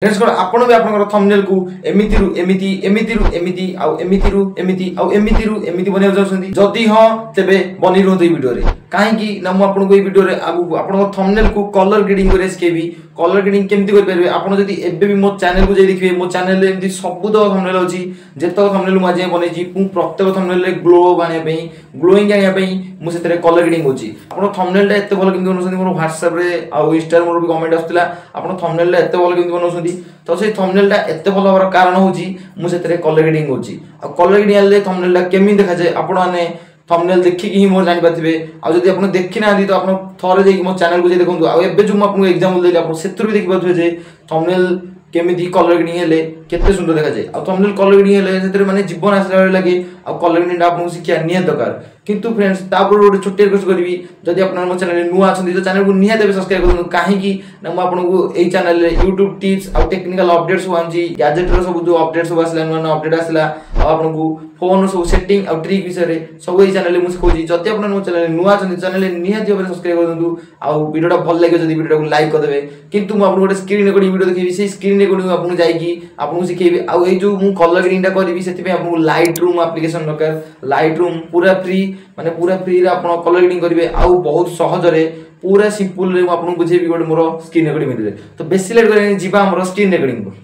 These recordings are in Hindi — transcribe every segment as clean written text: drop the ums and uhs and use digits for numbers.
फ्रेंड्स आपण भी आपन थंबनेल को एमिति रु एमिति एमिति रु एमिति आउ एमिति रु एमिति आउ एमिति रु एमिति बनेबा चाहछन्ती जदि हां तेबे बनी रहंतु ई वीडियो रे काहे कि ना मु आपन को ई वीडियो रे आगु आपन थंबनेल को कलर ग्रेडिंग करे सिखेबी कलर ग्रेडिंग केमति कर परबे आपन जदि एबे भी मो चैनल को जे देखिबे मो चैनल रे एमति सब तो थंबनेल अछि जेतो थंबनेल मु आज बनै छी पु प्रत्येक थंबनेल रे ग्लो आने पई ग्लोइंग आने पई मु सेतरे कलर ग्रेडिंग होची आपन थंबनेल रे एते भलो केमति बनौछन्ती मोर WhatsApp रे आ इंस्टा मोर भी कमेंट आस्तला आपन थंबनेल रे एते भलो केमति बनौछन्ती तो से थंबनेल टा एते भलो होर कारण होची मु सेतरे कलर ग्रेडिंग होची आ कलर ग्रेडिंग ले थंबनेल टा केमि देखा जाय आपण माने थंबनेल देखि कि ही मोर जानि पाथिबे आ जदि आपण देखि ना दी तो आपण थोरे जे मो चैनल को जे देखंतु आ एबे जो आपन एग्जांपल देली आपण सेतुर भी देखि पाथबे जे थंबनेल केमिति कलर ग्रेडिंग हेले केते सुंदर देखा जाय आ थंबनेल कलर ग्रेडिंग हेले सेतरे माने जीवन आसला लागे आ कलर ग्रेडिंग आपन सिखिया नियत दरकार किंतु फ्रेंड्स तापर गोटे छोटे रिक्वेस्ट करबी जदि आपन मो चैनल नुआ अछंती तो चैनल को नियत देबे सब्सक्राइब करनु काहे कि ना म आपन को एई चैनल रे YouTube टिप्स आ टेक्निकल अपडेट्स होआंजी गैजेट रो सब जो अपडेट्स सब आसला नुआ अपडेट आसला आ आपन को फोन सब सेटिंग आ ट्रिक विषय रे सब एई चैनल रे मु सिखौजी जदि आपन मो चैनल नुआ अछंती चैनल रे नियत देबे सब्सक्राइब करनु आ वीडियोटा भल लागे जदि वीडियो को लाइक कर देबे किंतु म आपन गोटे स्क्रीन रेकॉर्डिंग वीडियो देखिबी से स्क्रीन रेकॉर्डिंग आपन जाईकी आपन सिखेबी आ एई जो मु कलर ग्रेडिंग टा करबी सेति पे आपन लाइट रूम एप्लीकेशन दरकार लाइट रूम पूरा फ्री माने पूरा फ्री रे आपन कलर ग्रेडिंग करिवे आ बहुत सहज रे पूरा सिंपल रे आपन बुझेबी गोटे मोर स्क्रीन रेकॉर्डिंग मिले तो बेसी लेट करे जीवा हमर स्क्रीन रेकॉर्डिंग को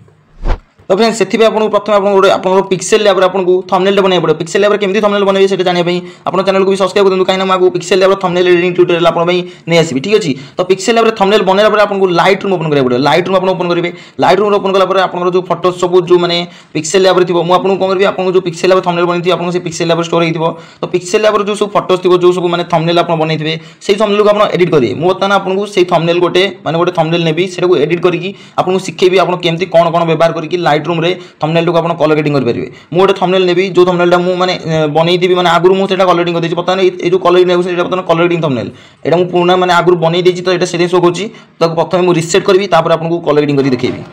तो फ्रेंड्स सेति पे आपन प्रथम आपन गोटे आपन पिक्सेल लैब रे आपन को थंबनेल बनै पड़े पिक्सेल लैब रे केमति थंबनेल बनैबे सेटा जानिया पई आपन चैनल को भी सब्सक्राइब करदु काइना मागु पिक्सेल लैब रे थंबनेल एडिटिंग ट्यूटोरियल आपन पई नै आसीबी ठीक अछि तो पिक्सेल लैब रे थंबनेल बनैला पर आपन को लाइट रूम ओपन करिया पड़े लाइट रूम आपन ओपन करिवे लाइट रूम ओपन कला पर आपन जो फोटो सब जो माने पिक्सेल लैब रे थिबो मु आपन को करबी आपन जो पिक्सेल लैब थंबनेल बनै थि आपन से पिक्सेल लैब स्टोर हेतिबो तो पिक्सेल लैब रे जो सब फोटोस थिबो जो सब माने थंबनेल आपन बनै थिबे सेही थंबनेल को आपन एडिट करिवे मु बता आपन को सेही थंबनेल गोटे माने गोटे थंबनेल नेबी सेटा को एडिट करिकि आपन को सिखेबी आपन केमति कोन कोन व्यवहार करिकि लाइट रूम रे थंबनेल को आपन कलर ग्रेडिंग कर परिबे मु गोटे थंबनेल नेबी जो थंबनेल टा मु माने बनै दिबी माने आगुरु मु सेटा कलर ग्रेडिंग कर देछि पता नै ए जो कलर ग्रेडिंग सेटा पता कलर ग्रेडिंग थंबनेल एटा मु पूर्ण माने आगुरु बनै देछि तो एटा सेदे शो करछि तो प्रथमे मु रीसेट करबी तापर आपन को कलर ग्रेडिंग करि देखेबी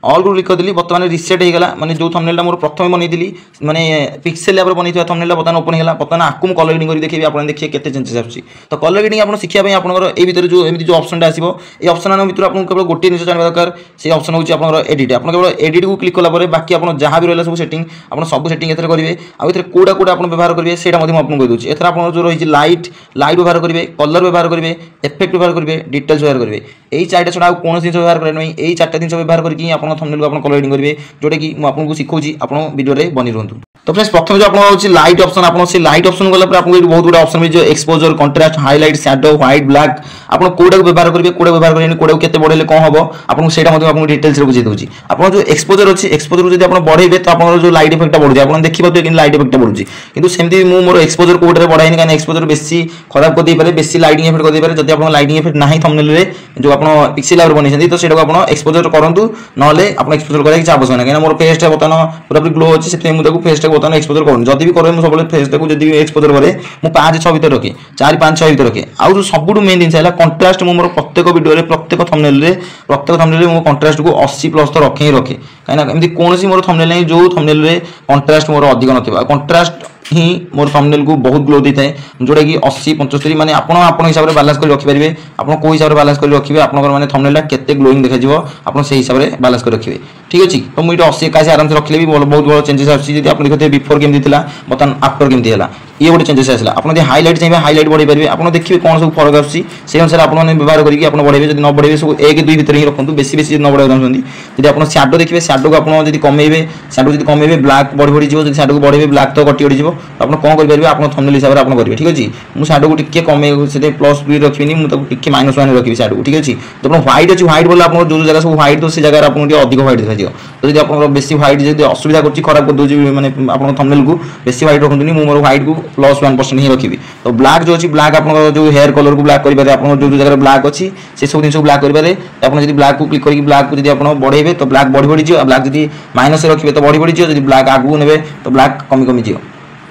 ऑल को क्लिक कर दिली बर्तमान रीसेट हो गला माने जो थंबनेल टा मोर प्रथम बनै दिली माने पिक्सेल लैब रे बनै थिया थंबनेल टा बर्तमान ओपन होला बर्तमान आकु कलर ग्रेडिंग करि देखेबी आपन देखिए केते चेंजेस आछि तो कलर ग्रेडिंग आपन सिखिया पई आपनकर ए भीतर जो एमिति जो ऑप्शन टा आसीबो ए ऑप्शन मान भीतर आपन केवल गोटे निश जानबा दरकार से ऑप्शन होची आपनकर एडिट आपन केवल एडिट को क्लिक कला परे बाकी आपन जहां भी रहला सब सेटिंग आपन सब सेटिंग एथरे करिवे आ एथरे कोडा कोडा आपन व्यवहार करिवे सेटा मध्ये आपन कहि दोछि एथरे आपन जो रहिछि लाइट लाइट व्यवहार करिवे कलर व्यवहार करिवे इफेक्ट व्यवहार करिवे डिटेल्स व्यवहार करिवे एई चारटा छडा कोन दिन व्यवहार करे नै एई चारटा दिन व्यवहार करके आपन थंबनेल को आपन कलर ग्रेडिंग करिवे जोटा कि मु आपन को सिखौछि आपन वीडियो रे बनि रहंतु तो फ्रेंड्स प्रथम जो आपन होछि लाइट ऑप्शन आपन से लाइट ऑप्शन गला पर आपन बहुत गुडा ऑप्शन जो exposure contrast highlight shadow white black आपन कोडा को व्यवहार करिवे कोडा व्यवहार करिवे कोडा को केते बढेले कोन हबो आपन सेटा मध्ये आपन डिटेल्स रे बुझै दोछि आपन जो एक्सपोजर अछि एक्सपोजर जदि आपन बढ़ेबे तो आपन जो लाइट इफेक्ट बढ़ जाय आपन देखि पाते कि लाइट इफेक्ट बढ़ुछि किंतु सेमति मु मोर एक्सपोजर कोड रे बढ़ाइनी कान एक्सपोजर बेसी खराब कर दे पारे बेसी लाइटिंग इफेक्ट कर दे पारे जदि आपन लाइटिंग इफेक्ट नाही थंबनेल रे जो आपन पिक्सेल लैब रे बनै छथि तो सेटा को आपन एक्सपोजर करंतु नले आपन एक्सपोजर करे कि आवश्यक नै कान मोर फेस टा बतन पूरा ग्लो अछि सेते मु ताको फेस टा बतन एक्सपोजर करन जदि भी करे मु सबले फेस टा को जदि एक्सपोजर करे मु 5 6 भीतर रखे 4 5 6 भीतर रखे आ जो सबुडु मेन दिन हैला कंट्रास्ट मु मोर प्रत्येक वीडियो रे प्रत्येक थंबनेल रे मु कंट्रास्ट को 80 प्लस तो रखे ही रखे काना एमदी कोनसी मोर थंबनेल नै जो थंबनेल रे कंट्रास्ट मोर अधिक नथिबा कंट्रास्ट ही मोर थंबनेल को बहुत ग्लो देता है जोटा कि 80 75 माने आपन हिसाब रे बैलेंस कर रखि परिबे आपन को हिसाब रे बैलेंस कर रखिबे आपन माने थंबनेल टा केते ग्लोइंग देखा जिवो आपन से हिसाब रे बैलेंस कर रखिबे ठीक अछि तो मु इटा 80 81 आराम से रखले भी बहुत बड़ चेंजेस आछि जदि आपन देखते बिफोर केम दिथिला बतन आफ्टर केम दिहला ये गोटे चेंजेस आसला आपन यदि हाइलाइट चाहिए हाइलाइट बढ़ाई पारे आपन देखिबे कोन सब फरक आछि से अनुसार आपन माने व्यवहार करिकि आपन बढ़ाइबे जदि न बढ़ाइबे सब 1 2 भीतर ही रखंतु बेसी बेसी न बढ़ाइ दउछंदी जदि आपन शैडो देखिबे शैडो को आपन जदि कमेइबे शैडो जदि कमेइबे ब्लैक बढ़ि जिवो जदि शैडो को बढ़ाइबे ब्लैक तो कटि जिवो आपन कोन करि परिबे आपन थंबनेल हिसाब रे आपन करिवे ठीक अछि मु शैडो को टिके कमे सेते प्लस 2 रखिबिनी मु ताको टिके -1 रखिबी शैडो को ठीक अछि तो आपन व्हाइट अछि व्हाइट बोले आपन जो जगह सब व्हाइट तो से जगह आपन टिके अधिक व्हाइट देखा जिवो तो जदि आपन बेसी व्हाइट जदि असुविधा करछि खराब कर दोछि माने आपन थंबनेल को बेसी व्हाइट रखंतुनी मु मोर व्हाइट को +1% ही रखिबी तो ब्लैक जो अछि ब्लैक आपन जो हेयर कलर को ब्लैक करि पारे आपन जो जगह ब्लैक अछि से सब दिन सब ब्लैक करि पारे आपन जदि ब्लैक को क्लिक करिकि ब्लैक को जदि आपन बढ़ेबे तो ब्लैक बढ़ि जिवो ब्लैक जदि माइनस रे रखिबे तो बढ़ि जिवो जदि ब्लैक आगु नेबे तो ब्लैक कमी जिवो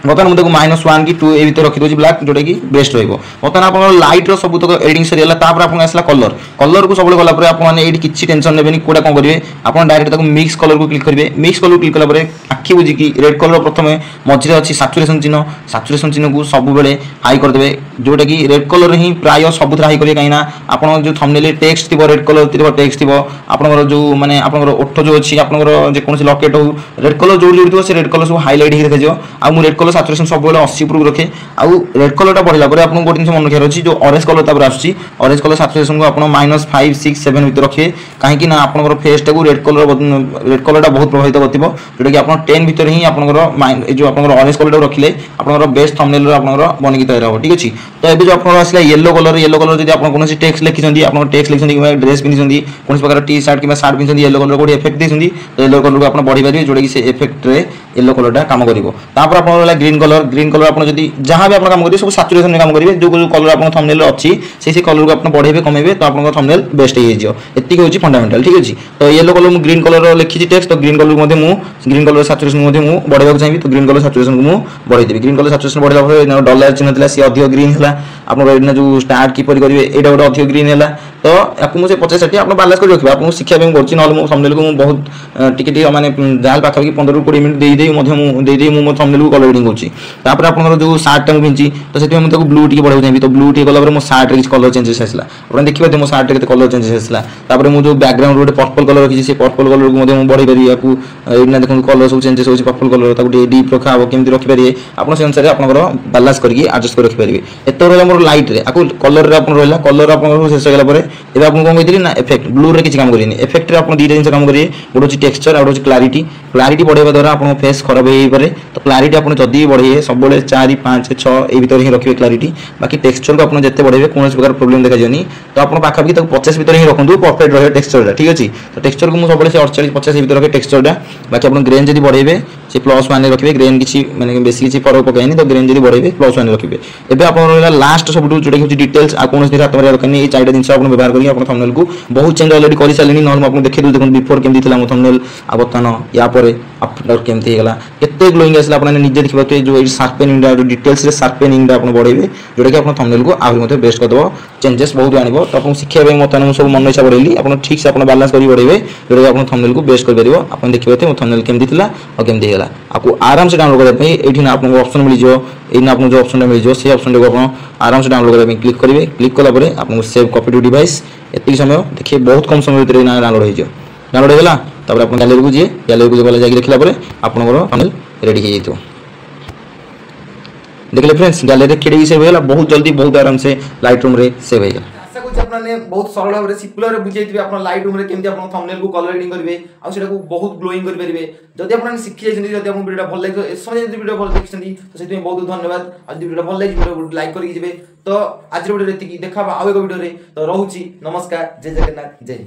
बर्तमान मुझे -1 कि 2 ए भीतर रखी दूसरी ब्लैक जोटा कि बेस्ट रही बर्तमान आप लाइट सब तक एडिटिंग सरीगला आप आसला कलर कलर को सब गलापर आपने किसी टेंशन ने कौटा कौन करेंगे आप डायरेक्ट मिक्स कलर को क्लिक करेंगे मिक्स कलर क्लिक कलापर आखि बुझिकी रेड कलर प्रथम मझे अच्छी साचुरेसन चिन्ह को सब बेले हाई करदे जोटा कि रेड कलर ही प्राय सब हाई करेंगे कहीं आप जो थंबनेल टेक्स्ट थी रेड कलर थी टेक्स्ट थी आपंकर जो माने आपंकर ओठ जो अच्छी आपंकर जेकोसी लकेट हो रेड कलर जो जोड़ी से रेड कलर सब हाइलाइट ही देखा आ रेड कलर साचुरेसन सब 80 उपरକୁ रखे आउ रेड कलर टा बढ़िला परे आपन गोटे मन रखियार अछि जो ऑरेंज कलर तापर आछि ऑरेंज कलर साचुरेसन को आपन -5 6 7 भीतर रखे काहे कि ना आपनकर फेस टा को रेड कलर टा बहुत प्रभावित करतिबो जोटा कि आपन 10 भीतर ही आपनकर जो आपनकर ऑरेंज कलर टा रखिले आपनकर बेस्ट थंबनेल रो आपनकर बनिकी तयार हो ठीक अछि तो एबे जो आपन आसला येलो कलर जदी आपन कोनोसी टेक्स्ट लिखिसंदी आपन टेक्स्ट लिखिसंदी कि ड्रेस पिनिसंदी कोनोसी प्रकार टी शर्ट कि शर्ट पिनिसंदी येलो कलर कोडी इफेक्ट देसंदी तो येलो कलर को आपन बढ़ी पारिबे जोटा कि से इफेक्ट रे येलो कलर टा काम करिवो तापर आपन वाला ग्रीन कलर आपन जदी जहां भी आपन काम करिवे सब सैचुरेशन में काम करिवे जो कलर आपन थंबनेल अछि से कलर को आपन बढ़ेबे कमेबे तो आपन थंबनेल बेस्ट हे जियो एत्ती होची फंडामेंटल ठीक अछि तो येलो कलर मु ग्रीन कलर लिखि टेक्स्ट तो ग्रीन कलर मध्ये मु ग्रीन कलर सैचुरेशन मध्ये मु बढ़ेबा चाहिबी तो ग्रीन कलर सैचुरेशन को मु बढ़े देबी ग्रीन कलर सैचुरेशन बढ़ला पर डॉलर चिन्ह थिला सी अधिक ग्रीन हला आपन रेड जो स्टार्ट की परि करिवे एटा गोटे अधिक ग्रीन हला तो याकु मु से 50 60 आपन बैलेंस कर रखिबे आपन शिक्षा पे करछि नल मु थंबनेल को मु बहुत टिके माने जाल पाखा कि 15 20 मिनिट देई मध्ये मु देई मु थंबनेल को कलर एडिटिंग करछि तापर आपन जो शार्ट टा पिंची तो सेति मु ताको ब्लू टिके बढ़ाउ चाहिबी तो ब्लू टिके कलर मो शार्ट रे किछ कलर चेंजेस आसला आपन देखिबे मो शार्ट रे केते कलर चेंजेस आसला तापर मु जो बैकग्राउंड रोटे पर्पल कलर रखि से पर्पल कलर को मध्ये मु बढ़ी पारि याकु एना देखन कलर सब चेंजेस होछि पर्पल कलर ताको डीप रखा हो केमति रखि पारि आपन से अनुसार आपनकर बैलेंस करके एडजस्ट कर रखि पारिबे एतो रहला मोर लाइट रे आकु कलर रे आपन रहला कलर आपन शेष गेला परे एबे आपन कोन कहितली ना इफेक्ट ब्लू रे किछ काम करिनी इफेक्ट रे आपन दीटा जिंस काम करिए गोटे होछि टेक्सचर आ होछि क्लैरिटी बढ़ेबा द्वारा आपन फेस खराब हेई पारे तो क्लैरिटी आपन जदी बढ़िए सब बेले 4 5 6 ए भीतर ही रखिबे क्लैरिटी बाकी टेक्सचर को आपन जत्ते बढ़ेबे कोन प्रकार प्रॉब्लम देखा जनी तो आपन पाखा भी 50 भीतर ही रखंदु परफेक्ट रहे टेक्सचर टा ठीक अछि तो टेक्सचर को मु सब बेले 48 50 भीतर रखे टेक्सचर टा बाकी आपन ग्रेन जदी बढ़ेबे से +1 रखिबे ग्रेन किछि माने बेसी किछि फरक पकाइनी तो ग्रेन जदी बढ़ेबे +1 रखिबे एबे आपन रहला लास्ट सब जोटा कि डिटेल्स आ कोन से हाथ मारिया रखनी ए चारटा जिंस आपन व्यवहार करी आपन थंबनेल को बहुत चेंज ऑलरेडी करि सालेनी नॉर्मल आपन देखि दउ देखन बिफोर केमति थिला मो थंबनेल आ बतन या परे आफ्टर केमति हेला केते ग्लोइंग आसला आपन निजे देखिबा तो जो शार्पनिंग दा डिटेल्स रे शार्पनिंग दा आपन बढ़ेबे जोटा कि आपन थंबनेल को आहुरी मते बेस्ट कर दबो चेंजेस बहुत आनिबो तो आपन शिखिया बे मत मु सब मन इच्छा बढ़ेली आपन ठीक से आपन बैलेंस करी बढ़ेबे जोटा कि आपन थंबनेल को बेस्ट कर परिबो आपन देखिबा तो थंबनेल केमति थिला और केमति हेला आपको आराम से डाउनलोड करे पई एठी ना आपन ऑप्शन मिल जियो एना आपन जो ऑप्शन मिल जियो से ऑप्शन को आपन आराम से डाउनलोड करे क्लिक करिवे क्लिक कला परे आपन सेव कॉपी टू डिवाइस एति समय देखिए बहुत कम समय भीतर ना डाउनलोड हो जियो डाउनलोड होला तब आपन गैलरी को गला जाके देखला परे आपन थंबनेल रेडी हो जइतो देखले फ्रेंड्स गैलरी केडी सेव होला बहुत जल्दी बहुत आराम से लाइटरूम रे सेव हेगा आशा करछि आपने बहुत सरल भाबरे सिंपल रे बुझाइथिबे आपन लाइटरूम रे केमति आपन थंबनेल को कलर एडिटिंग करबे आ सेटा को बहुत ग्लोइंग कर परिबे जदि आपन सिखि जाइछन्ती जदि आपन वीडियो भल लागो ए समय जदि वीडियो भल देखछन्ती तो सेति बहुत धन्यवाद आ जदि वीडियो भल लागि वीडियो लाइक करके जिवे तो आज वीडियो रेति देखा आ एक वीडियो रे तो रहउची नमस्कार जय जगन्नाथ जय